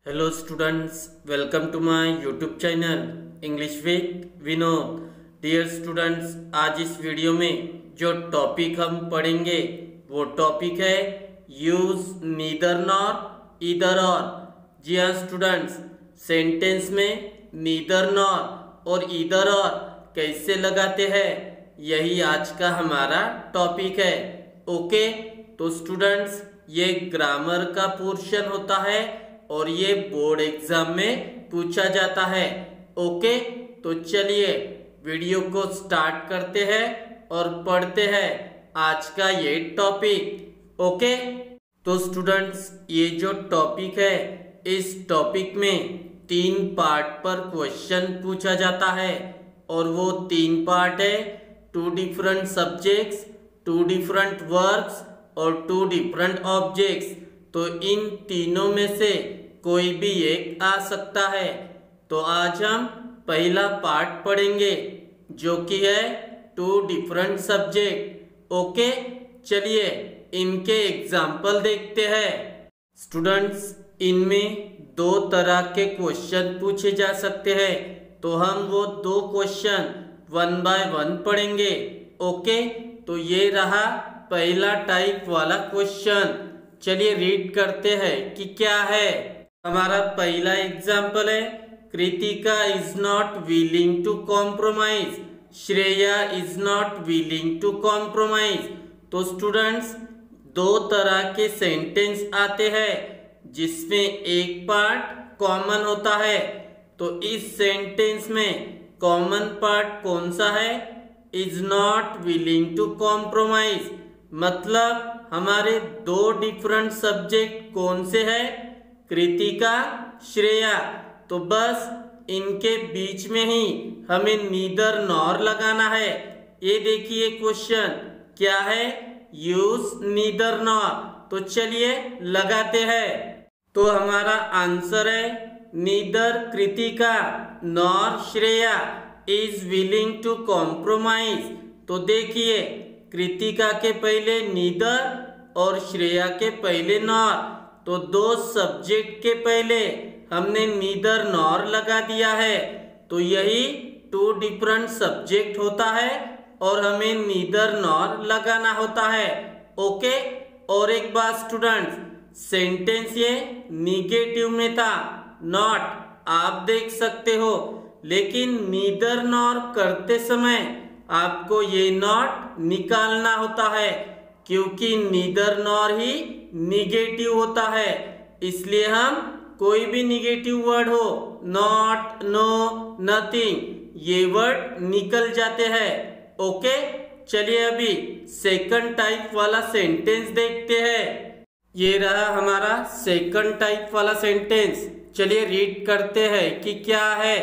Hello students, welcome to my YouTube channel English with Vinod. Dear students, आज इस video में जो टॉपिक हम पढ़ेंगे वो टॉपिक है यूज नीदर नॉर ईदर और। जी हाँ स्टूडेंट्स, सेंटेंस में नीदर नॉर और ईदर और कैसे लगाते हैं यही आज का हमारा टॉपिक है। ओके, तो स्टूडेंट्स ये ग्रामर का पोर्शन होता है और ये बोर्ड एग्जाम में पूछा जाता है। ओके, तो चलिए वीडियो को स्टार्ट करते हैं और पढ़ते हैं आज का ये टॉपिक। ओके, तो स्टूडेंट्स ये जो टॉपिक है इस टॉपिक में 3 पार्ट पर क्वेश्चन पूछा जाता है और वो 3 पार्ट है 2 डिफरेंट सब्जेक्ट्स, 2 डिफरेंट वर्ब्स और 2 डिफरेंट ऑब्जेक्ट्स। तो इन तीनों में से कोई भी एक आ सकता है। तो आज हम पहला पार्ट पढ़ेंगे जो कि है 2 डिफरेंट सब्जेक्ट। ओके, चलिए इनके एग्जाम्पल देखते हैं। स्टूडेंट्स, इनमें 2 तरह के क्वेश्चन पूछे जा सकते हैं, तो हम वो 2 क्वेश्चन 1 बाय 1 पढ़ेंगे। ओके, तो ये रहा पहला टाइप वाला क्वेश्चन। चलिए रीड करते हैं कि क्या है। हमारा पहला एग्जाम्पल है Kritika is not willing to compromise, Shreya is not willing to compromise. तो स्टूडेंट्स 2 तरह के सेंटेंस आते हैं जिसमें एक पार्ट कॉमन होता है। तो इस सेंटेंस में कॉमन पार्ट कौन सा है? Is not willing to compromise. मतलब हमारे 2 डिफरेंट सब्जेक्ट कौन से है? कृतिका, श्रेया। तो बस इनके बीच में ही हमें नीदर नॉर लगाना है। ये देखिए क्वेश्चन क्या है, यूज नीदर नॉर। तो चलिए लगाते हैं। तो हमारा आंसर है neither Kritika nor Shreya is willing to compromise. तो देखिए कृतिका के पहले नीदर और श्रेया के पहले नॉर। तो 2 सब्जेक्ट के पहले हमने नीदर नॉर लगा दिया है। तो यही 2 डिफरेंट सब्जेक्ट होता है और हमें नीदर नॉर लगाना होता है। ओके, और एक बात स्टूडेंट्स, सेंटेंस ये निगेटिव में था, नॉट आप देख सकते हो, लेकिन नीदर नॉर करते समय आपको ये नॉट निकालना होता है क्योंकि नीदर नॉर ही निगेटिव होता है। इसलिए हम कोई भी निगेटिव वर्ड हो, नॉट, नो, नथिंग, ये वर्ड निकल जाते हैं। ओके, चलिए अभी सेकंड टाइप वाला सेंटेंस देखते हैं। ये रहा हमारा सेकंड टाइप वाला सेंटेंस। चलिए रीड करते हैं कि क्या है।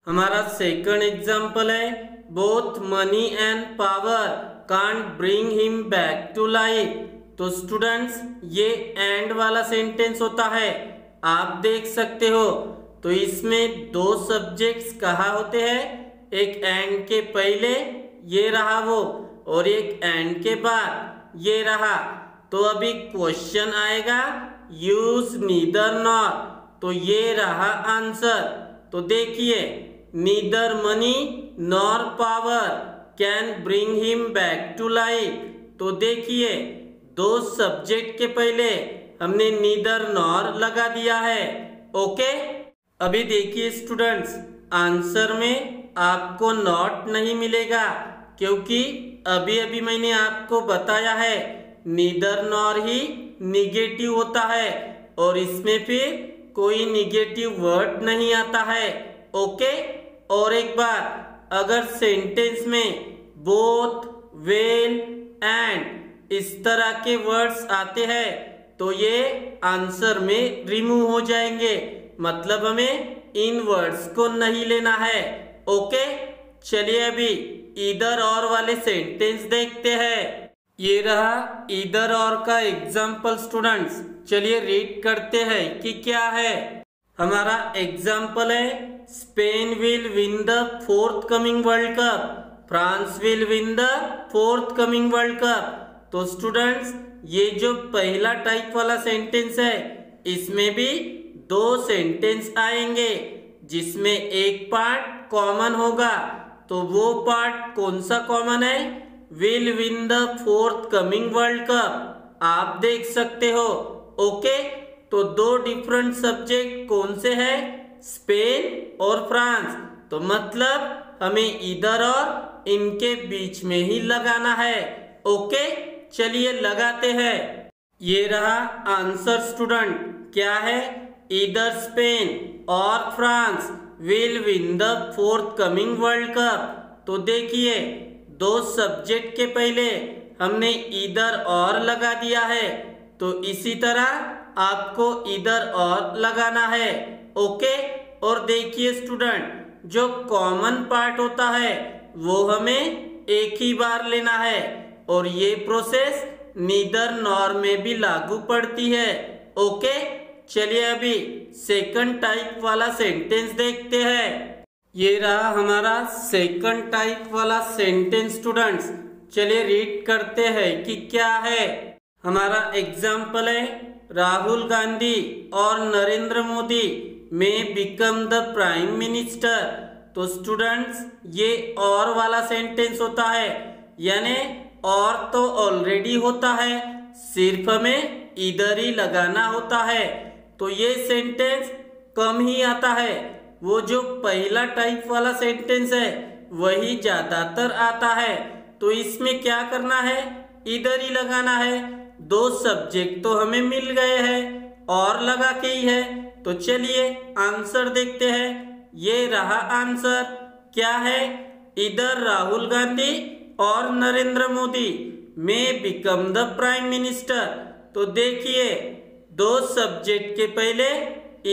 हमारा सेकंड एग्जाम्पल है both money and power can't bring him back to life. तो स्टूडेंट्स ये एंड वाला सेंटेंस होता है, आप देख सकते हो। तो इसमें 2 सब्जेक्ट्स कहाँ होते हैं? एक एंड के पहले ये रहा वो, और एक एंड के बाद ये रहा। तो अभी क्वेश्चन आएगा यूज नीदर नॉर। तो ये रहा आंसर। तो देखिए neither money nor power can bring him back to life. तो देखिए 2 सब्जेक्ट के पहले हमने नीदर नॉर लगा दिया है। ओके, अभी देखिए स्टूडेंट्स, आंसर में आपको नॉट नहीं मिलेगा क्योंकि अभी अभी मैंने आपको बताया है नीदर नॉर ही निगेटिव होता है और इसमें फिर कोई निगेटिव वर्ड नहीं आता है। ओके, और एक बात, अगर सेंटेंस में बोथ, वेल, एंड इस तरह के वर्ड्स आते हैं तो ये आंसर में रिमूव हो जाएंगे। मतलब हमें इन वर्ड्स को नहीं लेना है। ओके, चलिए अभी ईदर और वाले सेंटेंस देखते हैं। ये रहा ईदर और का एग्जाम्पल स्टूडेंट्स। चलिए रीड करते हैं कि क्या है। हमारा एग्जाम्पल है Spain will win the 4th coming world cup, France will win the 4th coming world cup. तो स्टूडेंट्स ये जो पहला टाइप वाला सेंटेंस है इसमें भी दो सेंटेंस आएंगे जिसमें एक पार्ट कॉमन होगा। तो वो पार्ट कौन सा कॉमन है? Will win the fourth coming world cup, आप देख सकते हो। ओके, तो दो डिफरेंट सब्जेक्ट कौन से हैं? स्पेन और फ्रांस। तो मतलब हमें इधर और इनके बीच में ही लगाना है। ओके, चलिए लगाते हैं। ये रहा आंसर स्टूडेंट, क्या है? इधर स्पेन और France will win the fourth coming world cup. तो देखिए, दो सब्जेक्ट के पहले हमने इधर और लगा दिया है, तो इसी तरह आपको इधर और लगाना है। ओके, और देखिए स्टूडेंट, जो कॉमन पार्ट होता है वो हमें एक ही बार लेना है, और ये प्रोसेस नीदर नॉर में भी लागू पड़ती है। ओके, चलिए अभी सेकंड टाइप वाला सेंटेंस देखते हैं। ये रहा हमारा सेकंड टाइप वाला सेंटेंस स्टूडेंट्स। चलिए रीड करते हैं कि क्या है। हमारा एग्जाम्पल है, राहुल गांधी और नरेंद्र मोदी में बिकम द प्राइम मिनिस्टर। तो स्टूडेंट्स, ये और वाला सेंटेंस होता है, यानी और तो ऑलरेडी होता है, सिर्फ हमें इधर ही लगाना होता है। तो ये सेंटेंस कम ही आता है, वो जो पहला टाइप वाला सेंटेंस है वही ज्यादातर आता है। तो इसमें क्या करना है? इधर ही लगाना है। दो सब्जेक्ट तो हमें मिल गए हैं, और लगा के ही है। तो चलिए आंसर देखते हैं। ये रहा आंसर, क्या है? इधर राहुल गांधी और नरेंद्र मोदी में बिकम द प्राइम मिनिस्टर। तो देखिए, दो सब्जेक्ट के पहले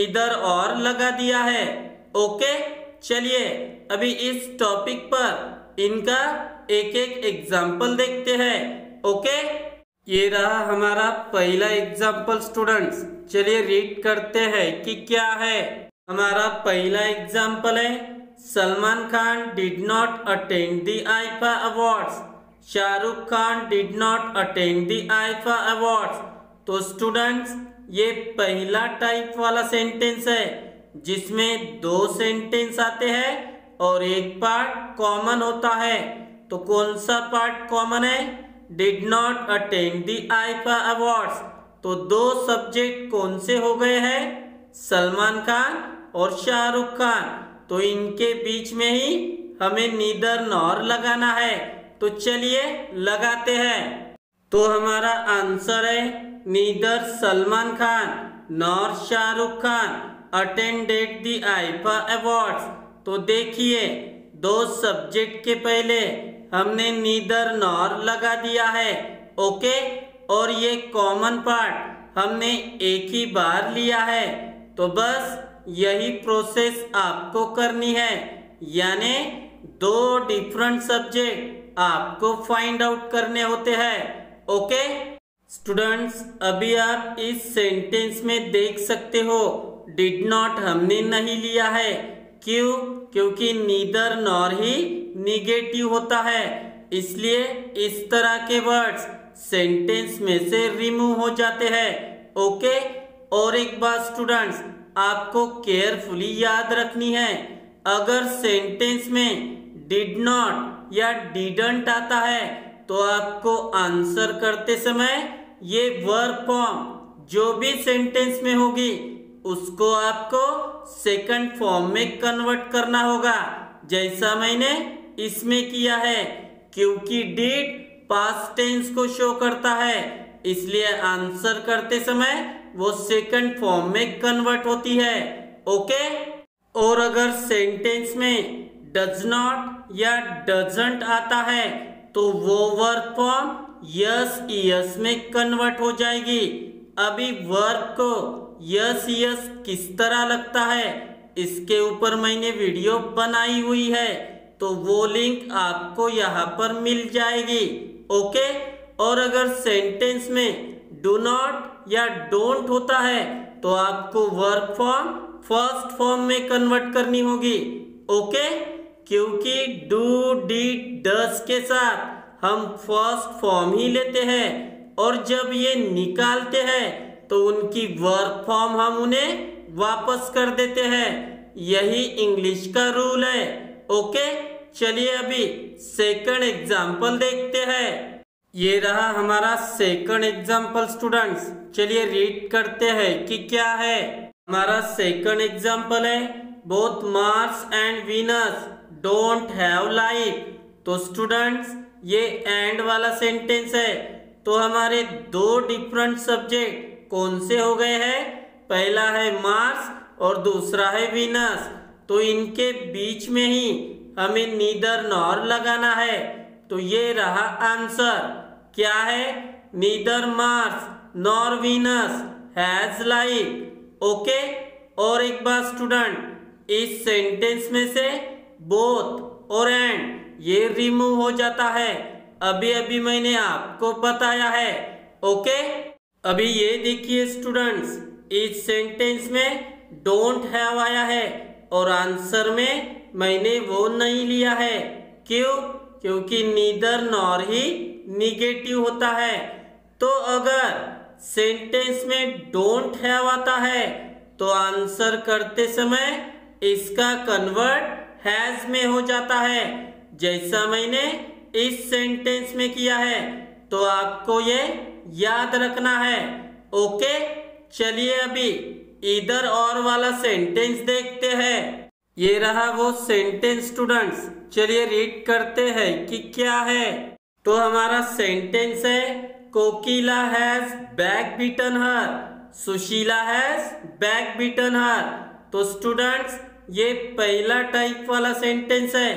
इधर और लगा दिया है। ओके, चलिए अभी इस टॉपिक पर इनका एक एक एग्जाम्पल देखते हैं। ओके, ये रहा हमारा पहला एग्जाम्पल स्टूडेंट्स। चलिए रीड करते हैं कि क्या है। हमारा पहला एग्जाम्पल है, Salman Khan did not attend the IIFA awards. Shahrukh Khan did not attend the IIFA awards. तो स्टूडेंट्स, ये पहला टाइप वाला सेंटेंस है जिसमें दो सेंटेंस आते हैं और एक पार्ट कॉमन होता है। तो कौन सा पार्ट कॉमन है? Did not attend the IIFA awards. तो दो सब्जेक्ट कौन से हो गए हैं? सलमान खान और शाहरुख खान। तो इनके बीच में ही हमें नीदर नॉर लगाना है। तो चलिए लगाते हैं। तो हमारा आंसर है, neither Salman Khan nor Shahrukh Khan attended the IIFA awards. तो देखिए, दो सब्जेक्ट के पहले हमने नीदर नॉर लगा दिया है। ओके, और ये कॉमन पार्ट हमने एक ही बार लिया है। तो बस यही प्रोसेस आपको करनी है, यानी दो डिफरेंट सब्जेक्ट आपको फाइंड आउट करने होते हैं। ओके स्टूडेंट्स, अभी आप इस सेंटेंस में देख सकते हो, डिड नॉट हमने नहीं लिया है। क्यों? क्योंकि नीदर नॉर ही निगेटिव होता है, इसलिए इस तरह के वर्ड्स सेंटेंस में से रिमूव हो जाते हैं। ओके, और एक बात स्टूडेंट्स, आपको केयरफुली याद रखनी है, अगर सेंटेंस में डिड नॉट या डिडंट आता है तो आपको आंसर करते समय ये वर्ब फॉर्म जो भी सेंटेंस में होगी उसको आपको सेकंड फॉर्म में कन्वर्ट करना होगा, जैसा मैंने इसमें किया है। क्योंकि डिड पास्ट टेंस को शो करता है, इसलिए आंसर करते समय वो सेकंड फॉर्म में कन्वर्ट होती है। ओके, और अगर सेंटेंस में डज नॉट या डजंट आता है तो वो वर्ब फॉर्म यस यस में कन्वर्ट हो जाएगी। अभी वर्ब को यस यस किस तरह लगता है इसके ऊपर मैंने वीडियो बनाई हुई है, तो वो लिंक आपको यहाँ पर मिल जाएगी। ओके, और अगर सेंटेंस में डू नॉट या डोंट होता है तो आपको वर्ब फॉर्म फर्स्ट फॉर्म में कन्वर्ट करनी होगी। ओके, क्योंकि डू डिड डज के साथ हम फर्स्ट फॉर्म ही लेते हैं, और जब ये निकालते हैं तो उनकी वर्ब फॉर्म हम उन्हें वापस कर देते हैं। यही इंग्लिश का रूल है। ओके, चलिए अभी सेकंड एग्जाम्पल देखते हैं। ये रहा हमारा सेकंड एग्जाम्पल स्टूडेंट्स। चलिए रीड करते हैं कि क्या है। हमारा सेकंड एग्जाम्पल है both Mars and Venus don't have life. तो स्टूडेंट्स ये एंड वाला सेंटेंस है। तो हमारे दो डिफरेंट सब्जेक्ट कौन से हो गए हैं? पहला है मार्स और दूसरा है वीनस। तो इनके बीच में ही हमें नीदर नॉर लगाना है। तो ये रहा आंसर। क्या है? Neither Mars nor Venus has life. Okay, और एक बात स्टूडेंट, इस सेंटेंस में से बोथ और एंड ये रिमूव हो जाता है। अभी अभी मैंने आपको बताया है। ओके, अभी ये देखिए स्टूडेंट्स, इस सेंटेंस में डोंट हैव आया है और आंसर में मैंने वो नहीं लिया है। क्यों? क्योंकि नीदर नॉर ही निगेटिव होता है। तो अगर सेंटेंस में डोंट हैव आता है तो आंसर करते समय इसका कन्वर्ट हैज में हो जाता है, जैसा मैंने इस सेंटेंस में किया है। तो आपको ये याद रखना है। ओके, चलिए अभी इधर और वाला सेंटेंस देखते हैं। ये रहा वो सेंटेंस स्टूडेंट्स। चलिए रीड करते हैं कि क्या है। तो हमारा सेंटेंस है Kokila has back beaten her, Sushila has back beaten her. तो स्टूडेंट्स ये पहला टाइप वाला सेंटेंस है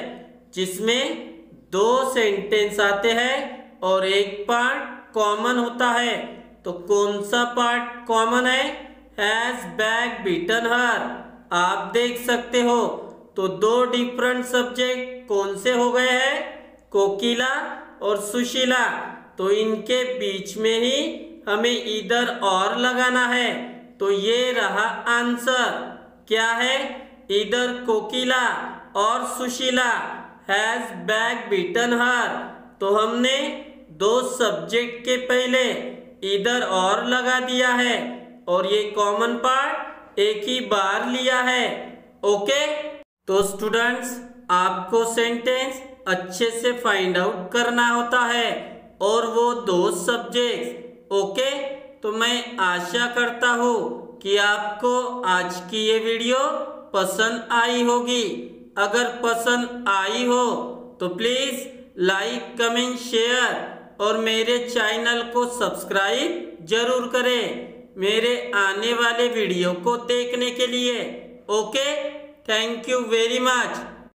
जिसमें दो सेंटेंस आते हैं और एक पार्ट कॉमन होता है। तो कौन सा पार्ट कॉमन है? हैज बैक बीटन हर। आप देख सकते हो। तो दो डिफरेंट सब्जेक्ट कौन से हो गए हैं? कोकिला और सुशीला। तो इनके बीच में ही हमें इधर और लगाना है। तो ये रहा आंसर। क्या है? इधर कोकिला और Sushila has back beaten her. तो हमने दो सब्जेक्ट के पहले इधर और लगा दिया है और ये कॉमन पार्ट एक ही बार लिया है। ओके, तो स्टूडेंट्स आपको सेंटेंस अच्छे से फाइंड आउट करना होता है और वो दो सब्जेक्ट। ओके, तो मैं आशा करता हूँ कि आपको आज की ये वीडियो पसंद आई होगी। अगर पसंद आई हो तो प्लीज लाइक, कमेंट, शेयर और मेरे चैनल को सब्सक्राइब जरूर करें मेरे आने वाले वीडियो को देखने के लिए। Okay, thank you very much.